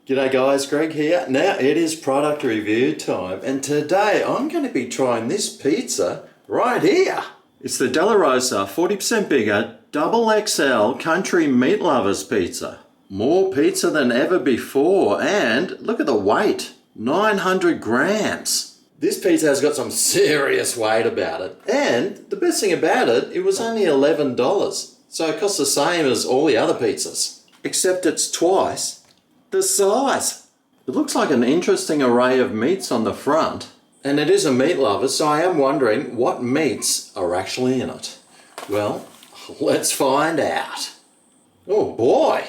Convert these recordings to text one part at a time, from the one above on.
G'day guys, Greg here. Now it is product review time, and today I'm going to be trying this pizza right here. It's the Della Rosa 40% bigger double XL country Meatlovers pizza. More pizza than ever before, and look at the weight, 900 grams. This pizza has got some serious weight about it, and the best thing about it, it was only $11. So it costs the same as all the other pizzas, except it's twice the size. It looks like an interesting array of meats on the front, and it is a meat lover, so I am wondering what meats are actually in it. Well, let's find out. Oh boy,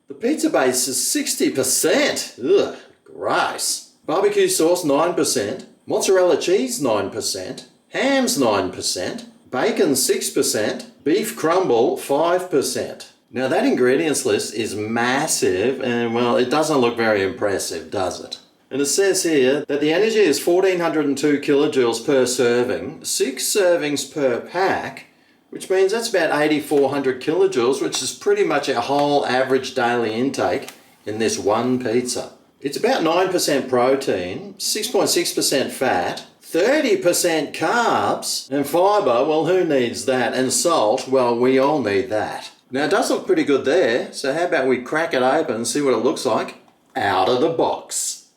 the pizza base is 60%. Ugh, gross. Barbecue sauce 9%, mozzarella cheese 9%, hams 9%, bacon 6%, beef crumble 5%. Now that ingredients list is massive, and well, it doesn't look very impressive, does it? And it says here that the energy is 1402 kilojoules per serving, 6 servings per pack, which means that's about 8400 kilojoules, which is pretty much our whole average daily intake in this one pizza. It's about 9% protein, 6.6% fat, 30% carbs, and fibre, well, who needs that? And salt, well, we all need that. Now it does look pretty good there, so how about we crack it open and see what it looks like out of the box.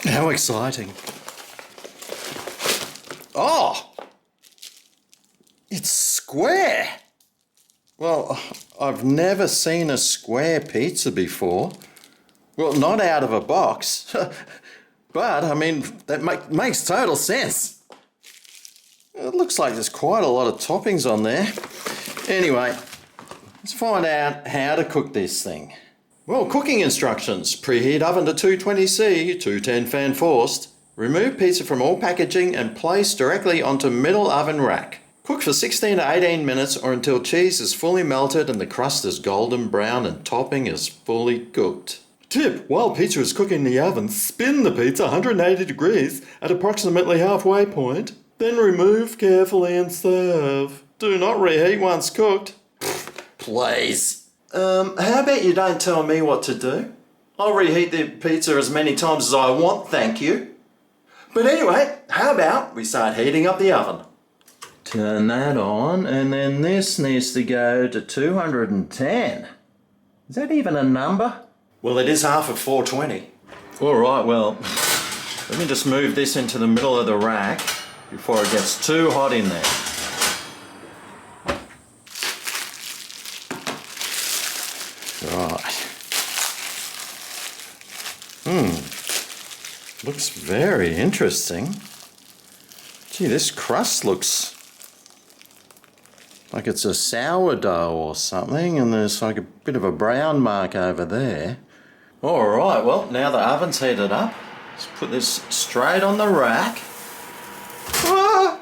How exciting. Oh! It's square! Well, I've never seen a square pizza before. Well, not out of a box. But, I mean, that makes total sense. It looks like there's quite a lot of toppings on there. Anyway, let's find out how to cook this thing. Well, cooking instructions. Preheat oven to 220C, 210 fan forced. Remove pizza from all packaging and place directly onto middle oven rack. Cook for 16 to 18 minutes or until cheese is fully melted and the crust is golden brown and topping is fully cooked. Tip: while pizza is cooking in the oven, spin the pizza 180 degrees at approximately halfway point, then remove carefully and serve. Do not reheat once cooked. Please. How about you don't tell me what to do? I'll reheat the pizza as many times as I want, thank you. But anyway, how about we start heating up the oven? Turn that on, and then this needs to go to 210. Is that even a number? Well, it is half of 420. All right, well, let me just move this into the middle of the rack before it gets too hot in there. Right. Looks very interesting. Gee, this crust looks like it's a sourdough or something, and there's like a bit of a brown mark over there. All right, well, now the oven's heated up. Let's put this straight on the rack. Ah!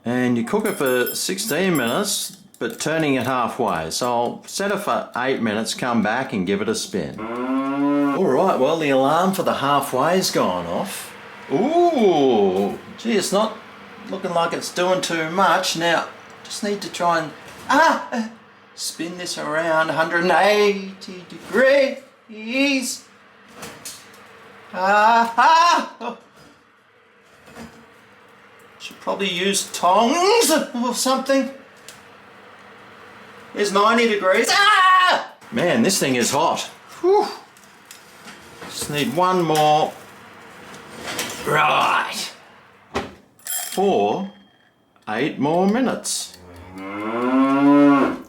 And you cook it for 16 minutes, but turning it halfway. So I'll set it for 8 minutes, come back and give it a spin. All right, well, the alarm for the halfway's gone off. Ooh, gee, it's not looking like it's doing too much. Now, just need to try and spin this around 180 degrees. Oh. Should probably use tongs or something. It's 90 degrees. Ah! Man, this thing is hot. Whew. Just need one more. Right. For 8 more minutes.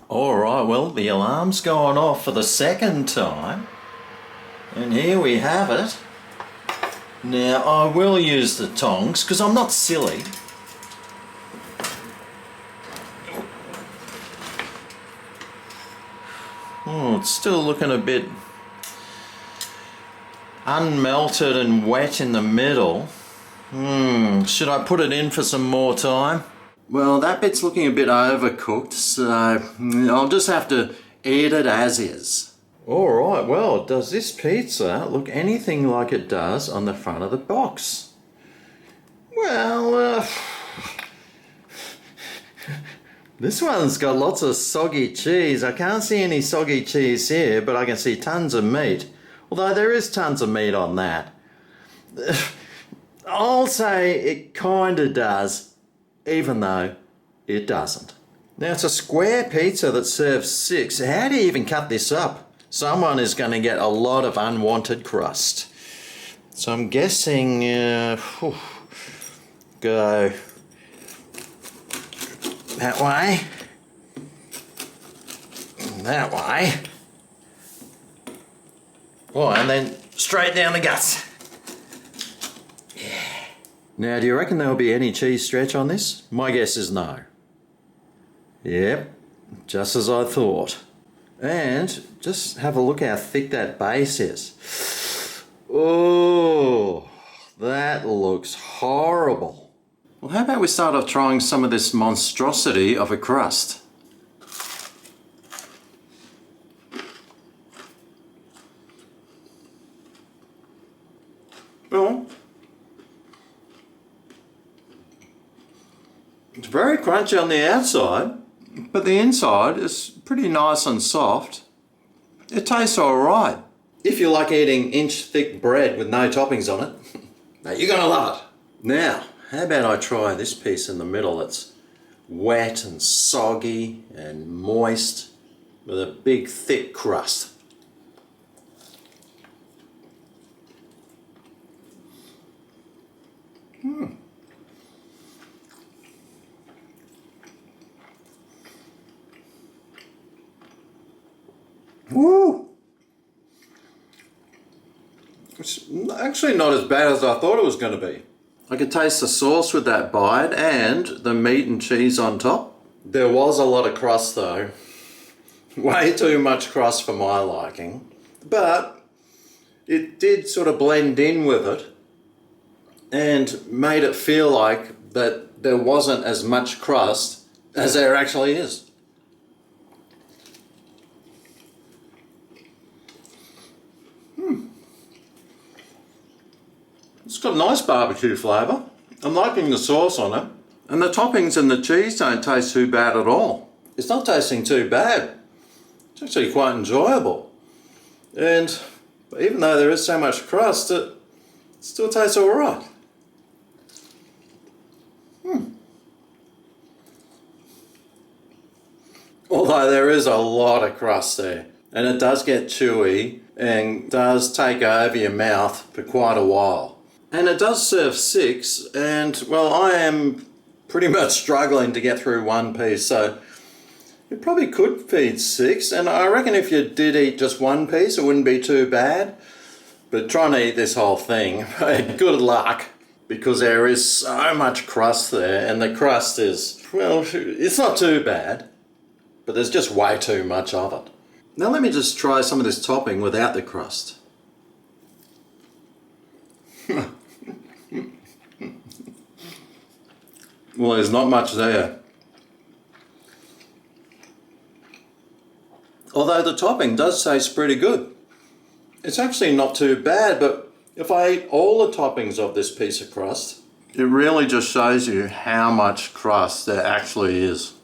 All right, well, the alarm's gone off for the second time. And here we have it. Now, I will use the tongs because I'm not silly. Oh, it's still looking a bit unmelted and wet in the middle. Should I put it in for some more time? Well, that bit's looking a bit overcooked, so I'll just have to eat it as is. Alright, well, does this pizza look anything like it does on the front of the box? Well, this one's got lots of soggy cheese. I can't see any soggy cheese here, but I can see tons of meat. Although there is tons of meat on that. I'll say it kinda does, even though it doesn't. Now it's a square pizza that serves 6. How do you even cut this up? Someone is going to get a lot of unwanted crust. So I'm guessing, go that way, that way. Oh, and then straight down the guts. Yeah. Now, do you reckon there'll be any cheese stretch on this? My guess is no. Yep, just as I thought. And just have a look how thick that base is. Oh, that looks horrible. Well, how about we start off trying some of this monstrosity of a crust? Well, it's very crunchy on the outside, but the inside is pretty nice and soft. It tastes alright. If you like eating inch-thick bread with no toppings on it, now you're gonna love it. Now, how about I try this piece in the middle that's wet and soggy and moist with a big thick crust. Woo! It's actually not as bad as I thought it was going to be. I could taste the sauce with that bite and the meat and cheese on top. There was a lot of crust though. Way too much crust for my liking. But it did sort of blend in with it and made it feel like that there wasn't as much crust as there actually is. It's got a nice barbecue flavour. I'm liking the sauce on it. And the toppings and the cheese don't taste too bad at all. It's not tasting too bad. It's actually quite enjoyable. And even though there is so much crust, it still tastes alright. Although there is a lot of crust there. And it does get chewy and does take over your mouth for quite a while. And it does serve 6, and well, I am pretty much struggling to get through one piece, so it probably could feed 6, and I reckon if you did eat just one piece, it wouldn't be too bad. But trying to eat this whole thing, good luck, because there is so much crust there, and the crust is, well, it's not too bad, but there's just way too much of it. Now let me just try some of this topping without the crust. Well, there's not much there. Although the topping does taste pretty good. It's actually not too bad, but if I ate all the toppings of this piece of crust, it really just shows you how much crust there actually is.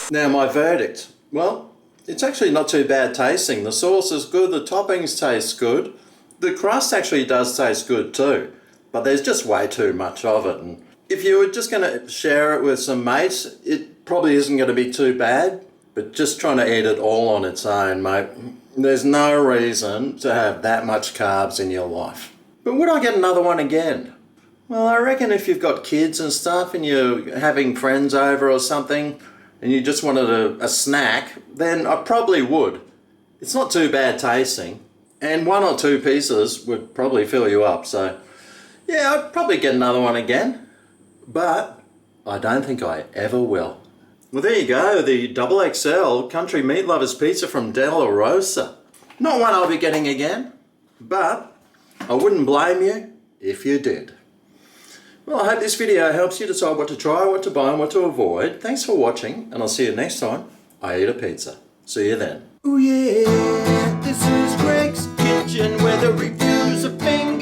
Now my verdict. Well, it's actually not too bad tasting. The sauce is good, the toppings taste good. The crust actually does taste good too, but there's just way too much of it. And if you were just going to share it with some mates, it probably isn't going to be too bad, but just trying to eat it all on its own, mate, there's no reason to have that much carbs in your life. But would I get another one again? Well, I reckon if you've got kids and stuff and you're having friends over or something, and you just wanted a snack, then I probably would. It's not too bad tasting, and 1 or 2 pieces would probably fill you up, so yeah, I'd probably get another one again, but I don't think I ever will. Well, there you go, the XXL Country Meatlovers pizza from Della Rosa. Not one I'll be getting again, but I wouldn't blame you if you did. Well, I hope this video helps you decide what to try, what to buy, and what to avoid. Thanks for watching, and I'll see you next time I eat a pizza. See you then. Oh yeah, this is Greg's Kitchen, where the reviews are being